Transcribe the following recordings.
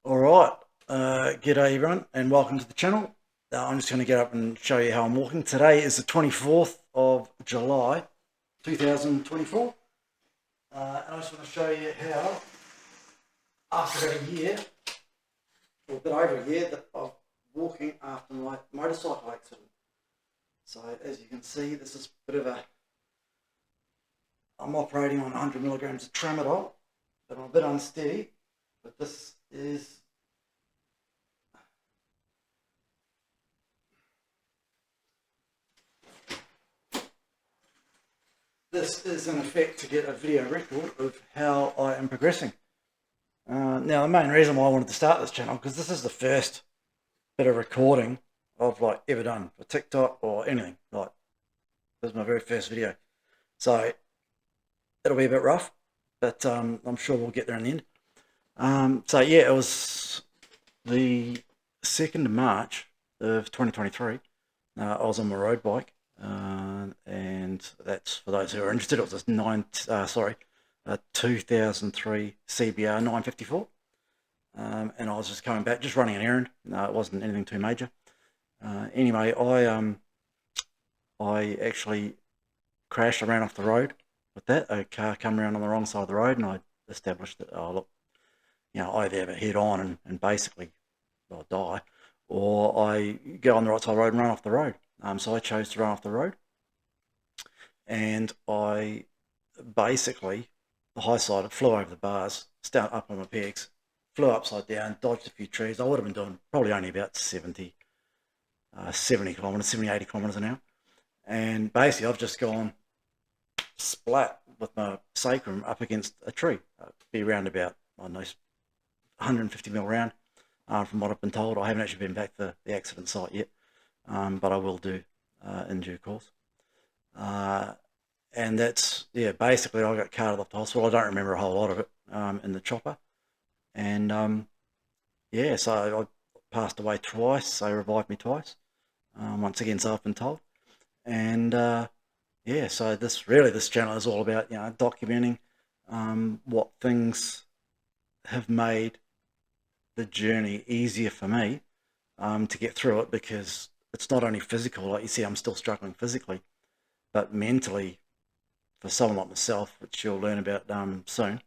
All right, g'day everyone and welcome to the channel. I'm just going to get up and show you how I'm walking. Today is the 24th of July 2024 and I just want to show you how after about a year, or a bit over a year, that I'm walking after my motorcycle accident. So as you can see, this is a bit of I'm operating on 100 milligrams of tramadol, but I'm a bit unsteady, but this is in effect to get a video record of how I am progressing. Now, the main reason why I wanted to start this channel, because this is the first bit of recording I've ever done for TikTok or anything. This is my very first video, so it'll be a bit rough, but I'm sure we'll get there in the end. So yeah, it was the 2nd of March of 2023. I was on my road bike, and that's, for those who are interested, it was a 2003 CBR 954. And I was just coming back, just running an errand. It wasn't anything too major. Anyway, I actually crashed. I ran off the road with that. A car come around on the wrong side of the road, and I established that, oh look, I either have a head on and basically I'll die, or I go on the right side of the road and run off the road. So I chose to run off the road, and I basically, the high side, flew over the bars, started up on my pegs, flew upside down, dodged a few trees. I would have been doing probably only about 70 kilometres, 70, 80 kilometres an hour. And basically I've just gone splat with my sacrum up against a tree. Be around about, I don't know, 150 mil round, from what I've been told. I haven't actually been back to the accident site yet, but I will do in due course. And that's, yeah, basically I got carted off to hospital. I don't remember a whole lot of it in the chopper. And yeah, so I passed away twice. They revived me twice. Once again, so I've been told. And yeah, so this channel is all about, documenting what things have made the journey easier for me to get through it, because it's not only physical. Like you see, I'm still struggling physically, but mentally, for someone like myself, which you'll learn about soon,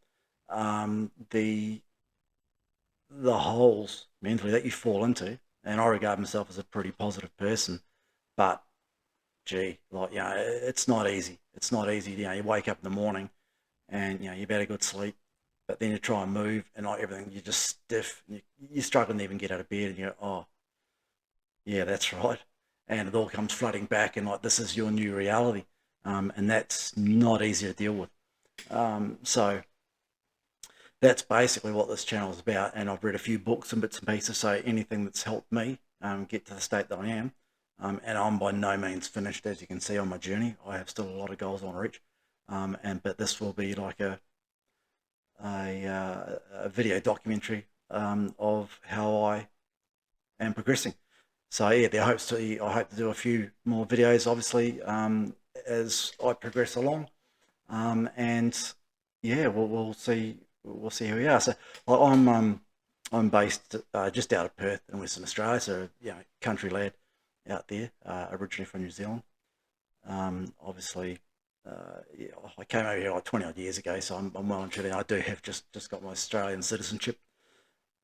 the holes mentally that you fall into, and I regard myself as a pretty positive person, but gee, it's not easy. It's not easy. You wake up in the morning and you've had a good sleep, but then you try and move and everything, you're just stiff. And you're struggling to even get out of bed, and you're, oh, yeah, that's right. And it all comes flooding back, and this is your new reality. And that's not easy to deal with. So that's basically what this channel is about. And I've read a few books and bits and pieces, so anything that's helped me get to the state that I am. And I'm by no means finished, as you can see, on my journey. I have still a lot of goals I want to reach. But this will be like a video documentary of how I am progressing. So yeah, I hope to do a few more videos, obviously, as I progress along. And yeah, we'll see who we are. So I'm based just out of Perth in Western Australia, so country lad out there, originally from New Zealand. Obviously, yeah, I came over here like 20 odd years ago, so I'm well and truly. I do have just got my Australian citizenship.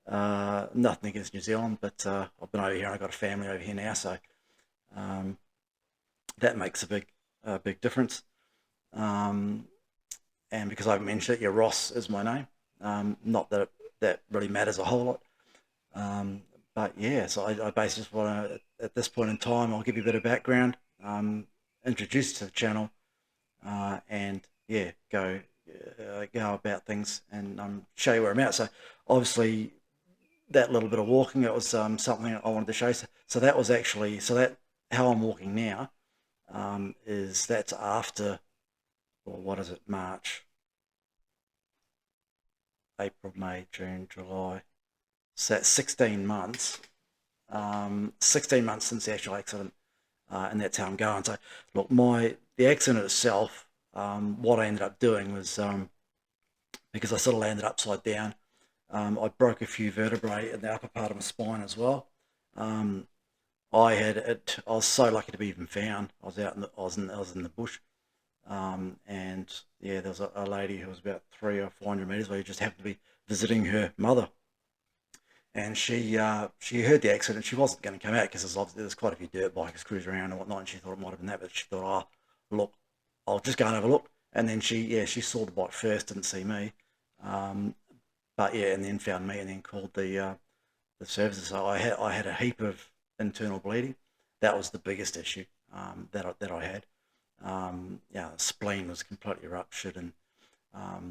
Nothing against New Zealand, but I've been over here and I've got a family over here now, so that makes a big difference. And because I've mentioned it, yeah, Ross is my name. Not that that really matters a whole lot. But yeah, so I basically just want to, at this point in time, I'll give you a bit of background, introduce you to the channel, and yeah, go about things and show you where I'm at. So obviously, that little bit of walking, it was something I wanted to show you. So that was actually, how I'm walking now that's after, or what is it, March, April, May, June, July. So that's 16 months. 16 months since the actual accident, and that's how I'm going. So look, the accident itself, what I ended up doing was, because I sort of landed upside down, I broke a few vertebrae in the upper part of my spine as well. Um, I had it. I was so lucky to be even found. I was out in the, I was in the bush, and yeah, there was a lady who was about 300 or 400 meters away who just happened to be visiting her mother, and she heard the accident. She wasn't going to come out because there's quite a few dirt bikers cruising around and whatnot, and she thought it might have been that, but she thought, oh, look, I'll just go and have a look. And then she saw the bike first, didn't see me, um, but yeah, and then found me, and then called the services. So I had a heap of internal bleeding. That was the biggest issue that I had. Yeah, the spleen was completely ruptured, and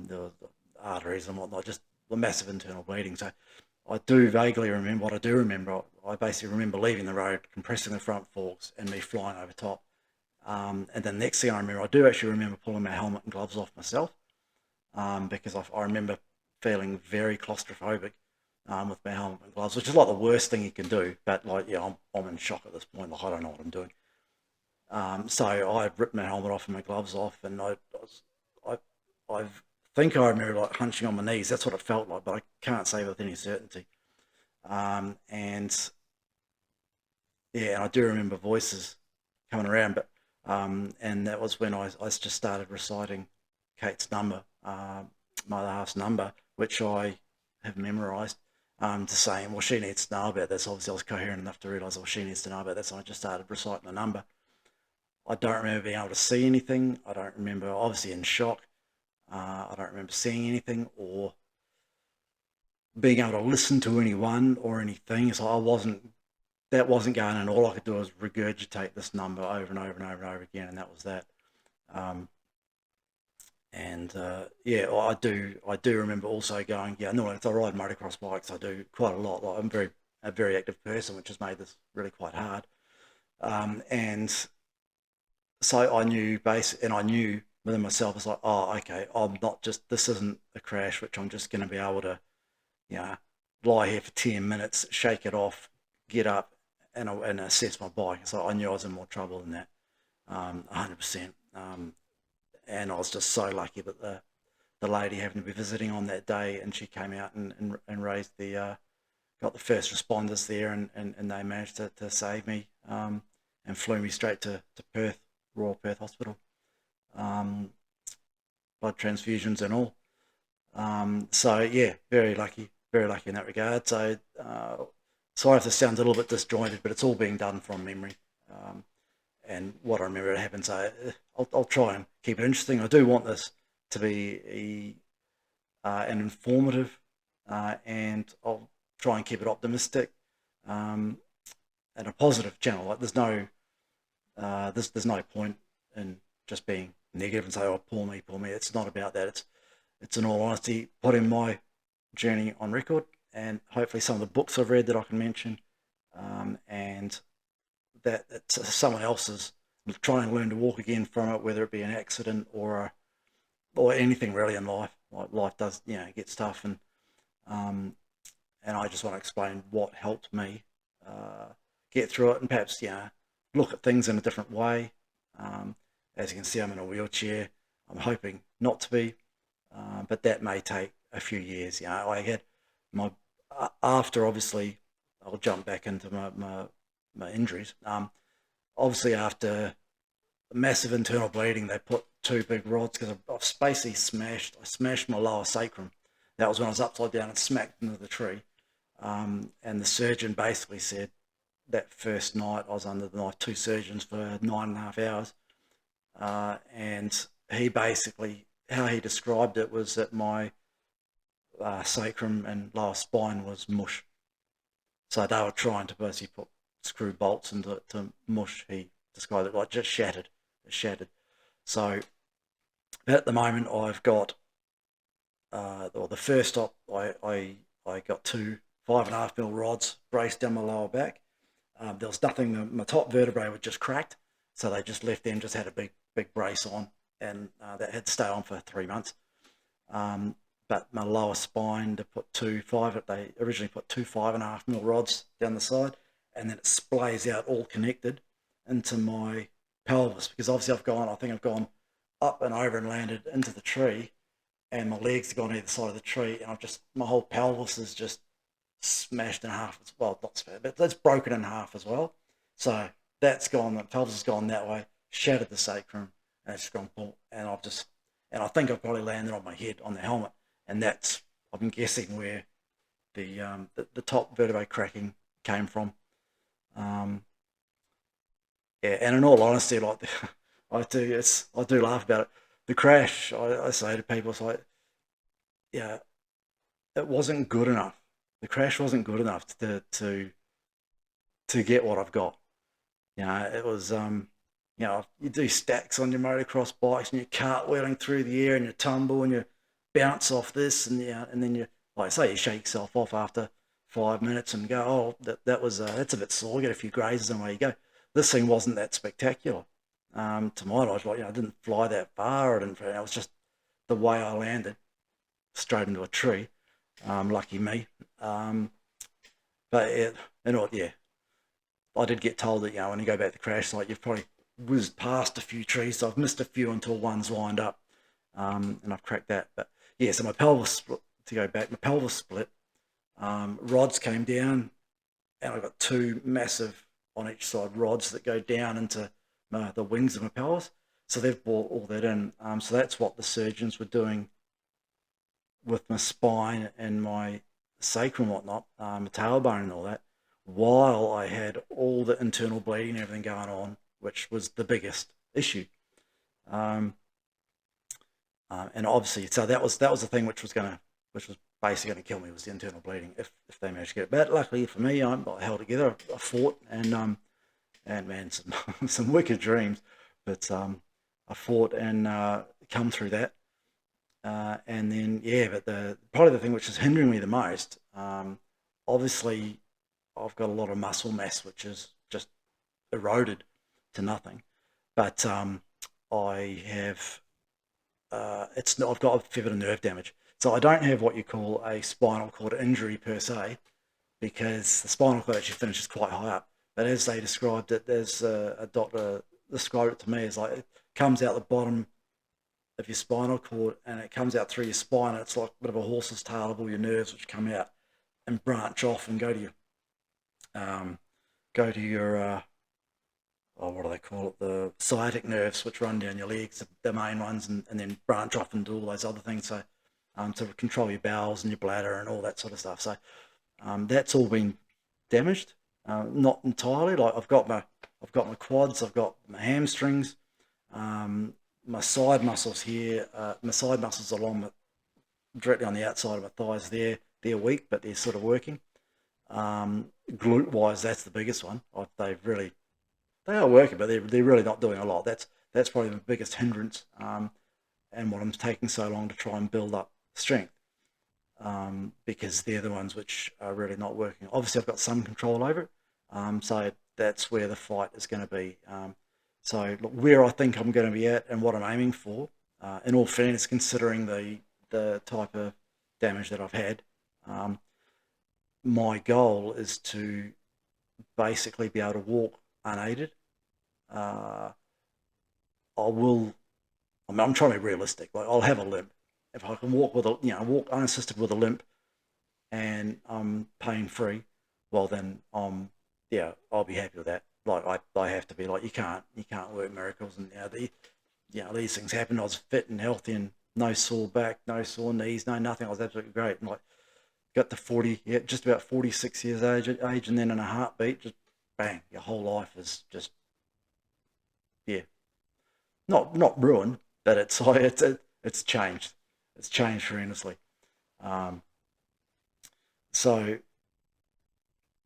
the arteries and whatnot, just the massive internal bleeding. So I do vaguely remember what I do remember. I basically remember leaving the road, compressing the front forks, and me flying over top. And then the next thing I remember, I do actually remember pulling my helmet and gloves off myself, because I remember feeling very claustrophobic with my helmet and gloves, which is like the worst thing you can do. But like, yeah, I'm in shock at this point. Like, I don't know what I'm doing. So I ripped my helmet off and my gloves off, and I, I think I remember like hunching on my knees. That's what it felt like, but I can't say with any certainty. And yeah, and I do remember voices coming around, but and that was when I just started reciting Kate's number, my last number, which I have memorised. To saying, well, she needs to know about this. Obviously, I was coherent enough to realise, well, she needs to know about this. And I just started reciting the number. I don't remember being able to see anything. I don't remember, obviously, in shock. I don't remember seeing anything or being able to listen to anyone or anything. So that wasn't going on. All I could do was regurgitate this number over and over and over and over again, and that was that. Um, and yeah, I do remember also going, yeah, no, if I ride motocross bikes, I do quite a lot. Like, I'm a very active person, which has made this really quite hard. And so I knew within myself, it's like, oh, okay, I'm not just, this isn't a crash, which I'm just going to be able to, you know, lie here for 10 minutes, shake it off, get up, and assess my bike. So I knew I was in more trouble than that, 100%. And I was just so lucky that the lady happened to be visiting on that day, and she came out and raised got the first responders there, and they managed to save me, and flew me straight to Perth, Royal Perth Hospital, um, blood transfusions and all. So yeah, very lucky in that regard. So sorry if this sounds a little bit disjointed, but it's all being done from memory. Um, and what I remember happened. So I'll try and keep it interesting. I do want this to be an informative, and I'll try and keep it optimistic, um, and a positive channel. Like, there's no point in just being negative and say, oh, poor me, poor me. It's not about that. It's in all honesty putting my journey on record, and hopefully some of the books I've read that I can mention, and that someone else's try and learn to walk again from it, whether it be an accident or anything really in life. Like, life does, gets tough, um, and I just want to explain what helped me uh, get through it, and perhaps look at things in a different way. Um, as you can see, I'm in a wheelchair. I'm hoping not to be, but that may take a few years. I had my after, obviously, I'll jump back into my injuries. Obviously, after massive internal bleeding, they put two big rods because I've basically I smashed my lower sacrum. That was when I was upside down and smacked into the tree. And the surgeon basically said that first night I was under the knife, two surgeons for 9.5 hours. And he basically, how he described it was that my sacrum and lower spine was mush. So they were trying to basically put screw bolts into to mush. He described it like just shattered. It shattered. So at the moment I've got, or the first op, I got two 5.5 mil rods braced down my lower back. There was nothing, my top vertebrae were just cracked. So they just left them, just had a big brace on, and that had to stay on for 3 months. But my lower spine, they originally put two 5.5 mil rods down the side, and then it splays out all connected into my pelvis, because obviously I think I've gone up and over and landed into the tree, and my legs have gone either side of the tree, and my whole pelvis is just smashed in half. Well, not smashed, but it's broken in half as well. So that's gone. The pelvis has gone that way, shattered the sacrum, and it's gone boom. And I think I've probably landed on my head on the helmet, and that's, I'm guessing, where the top vertebrae cracking came from. Yeah, and in all honesty, like I do laugh about it. The crash, I say to people, it's like, yeah, it wasn't good enough. The crash wasn't good enough to get what I've got. It was you do stacks on your motocross bikes and you're cartwheeling through the air and you tumble and you bounce off this and then you, like I say, you shake yourself off after 5 minutes and go, oh, that was that's a bit sore. Get a few grazes and away you go. This thing wasn't that spectacular. To my knowledge, like, I didn't fly that far. It was just the way I landed straight into a tree. Lucky me. But yeah, I did get told that, when you go back to crash site, you've probably whizzed past a few trees. So I've missed a few until one's lined up, and I've cracked that. But yeah, so my pelvis split. To go back, my pelvis split. Rods came down, and I got two massive on each side rods that go down into the wings of my pelvis. So they've brought all that in. So that's what the surgeons were doing with my spine and my sacrum and whatnot, my tailbone and all that, while I had all the internal bleeding and everything going on, which was the biggest issue. And obviously, so that was the thing which was basically going to kill me, was the internal bleeding if they managed to get it. But luckily for me, I held together. I fought, and man, some wicked dreams, but I fought and come through that. And then, yeah, but probably the thing which is hindering me the most, obviously, I've got a lot of muscle mass which is just eroded to nothing. But I have I've got a fair bit of nerve damage. So I don't have what you call a spinal cord injury per se, because the spinal cord actually finishes quite high up. But as they described it, there's a doctor described it to me as like, it comes out the bottom of your spinal cord and it comes out through your spine, and it's like a bit of a horse's tail of all your nerves which come out and branch off and go to your what do they call it, the sciatic nerves, which run down your legs, the main ones, and then branch off and do all those other things. So to control your bowels and your bladder and all that sort of stuff. So that's all been damaged, not entirely. Like I've got my quads, I've got my hamstrings, my side muscles here, my side muscles directly on the outside of my thighs. They're weak, but they're sort of working. Glute wise, that's the biggest one. They are working, but they're really not doing a lot. That's probably the biggest hindrance, and what I'm taking so long to try and build up strength, because they're the ones which are really not working. Obviously, I've got some control over it, so that's where the fight is going to be. So look, where I think I'm going to be at and what I'm aiming for, in all fairness, considering the type of damage that I've had, my goal is to basically be able to walk unaided. I'm trying to be realistic. Like, I'll have a limp. If I can walk walk unassisted with a limp, and I'm pain free, well then I'll be happy with that. Like I have to be. Like, you can't work miracles, and these things happen. I was fit and healthy and no sore back, no sore knees, no nothing. I was absolutely great. And like, got to 40, just about 46 years age, and then in a heartbeat, just bang, your whole life is just, yeah, not ruined, but it's like it's changed. It's changed tremendously. Um, so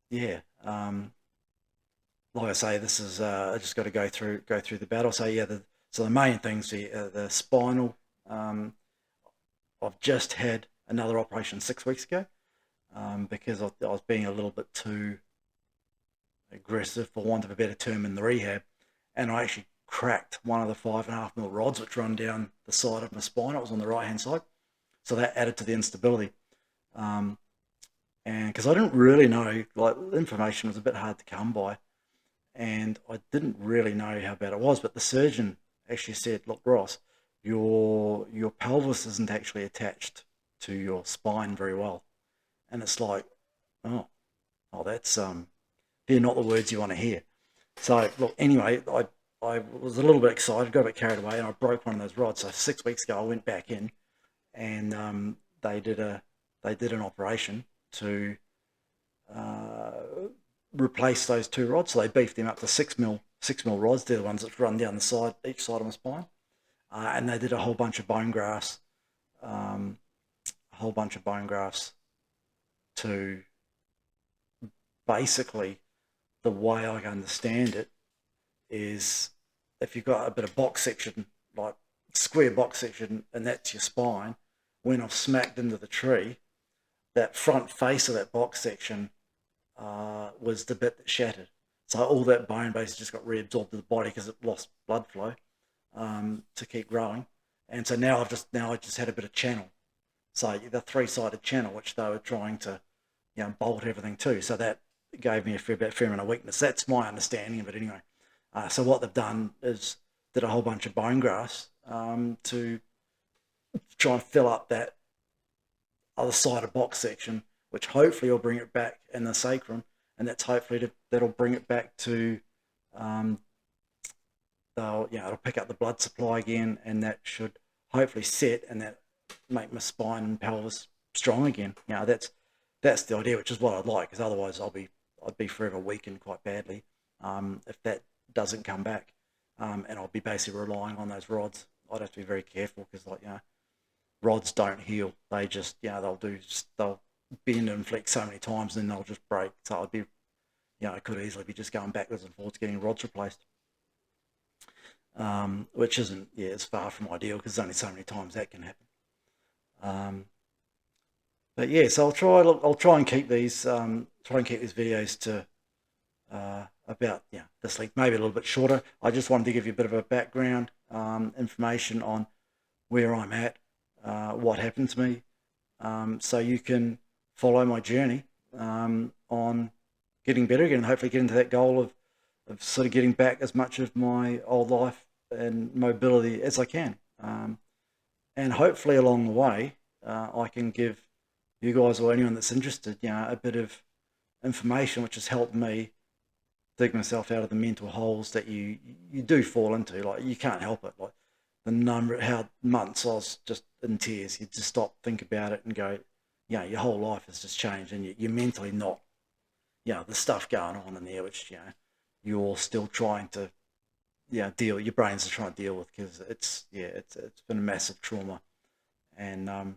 yeah, like I say, this is I just got to go through the battle. So yeah, so the main things, the spinal. I've just had another operation 6 weeks ago, because I was being a little bit too aggressive, for want of a better term, in the rehab, and I actually cracked one of the 5.5 mm rods which run down the side of my spine. It was on the right hand side, so that added to the instability. And because I didn't really know, like, information was a bit hard to come by, and I didn't really know how bad it was. But the surgeon actually said, "Look, Ross, your pelvis isn't actually attached to your spine very well. And it's like, oh, that's they're not the words you want to hear. So look, anyway, I was a little bit excited, got a bit carried away, and I broke one of those rods. So 6 weeks ago, I went back in, and they did an operation to replace those two rods. So they beefed them up to 6 mil rods. They're the ones that run down the side, each side of my spine, and they did a whole bunch of bone grafts, to basically, the way I understand it is, if you've got a bit of box section, like square box section, and that's your spine, when I've smacked into the tree, that front face of that box section was the bit that shattered. So all that bone basically just got reabsorbed to the body because it lost blood flow to keep growing. And so now I just had a bit of channel. So the three-sided channel, which they were trying to, bolt everything to. So that gave me a fair amount of weakness. That's my understanding of it anyway. So what they've done is did a whole bunch of bone grafts to try and fill up that other side of box section, which hopefully will bring it back in the sacrum, and that's hopefully that'll bring it back to, it'll pick up the blood supply again, and that should hopefully set, and that make my spine and pelvis strong again. That's the idea, which is what I'd like, because otherwise I'd be forever weakened quite badly if that doesn't come back, and I'll be basically relying on those rods. I'd have to be very careful, because rods don't heal. They just, they'll bend and flex so many times, and then they'll just break. So I'd be, I could easily be just going backwards and forwards getting rods replaced, which isn't, it's far from ideal, because there's only so many times that can happen. But yeah, so I'll try and keep these videos to about this length, maybe a little bit shorter. I just wanted to give you a bit of a background information on where I'm at, what happened to me, so you can follow my journey on getting better again, and hopefully getting to that goal of sort of getting back as much of my old life and mobility as I can. And hopefully along the way, I can give you guys, or anyone that's interested, a bit of information which has helped me dig myself out of the mental holes that you do fall into. Like, you can't help it. Like, how months I was just in tears. You just stop, think about it, and go, your whole life has just changed, and you're mentally not, there's stuff going on in there which, you're still trying to, deal. Your brains are trying to deal with, because it's been a massive trauma, and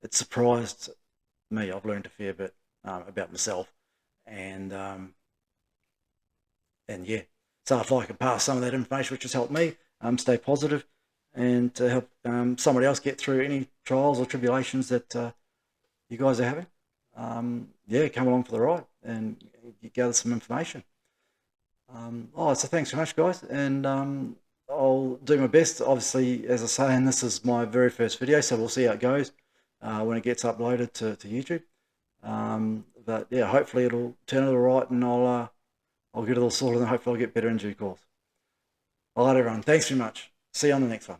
it surprised me. I've learned a fair bit about myself, and yeah. So if I can pass some of that information which has helped me stay positive, and to help somebody else get through any trials or tribulations that you guys are having, come along for the ride and you gather some information. So thanks very much, guys, and I'll do my best. Obviously, as I say, and this is my very first video, so we'll see how it goes when it gets uploaded to YouTube. But yeah, hopefully it'll turn out all right, and I'll get it all sorted, and hopefully I'll get better in due course. All right, everyone. Thanks very much. See you on the next one.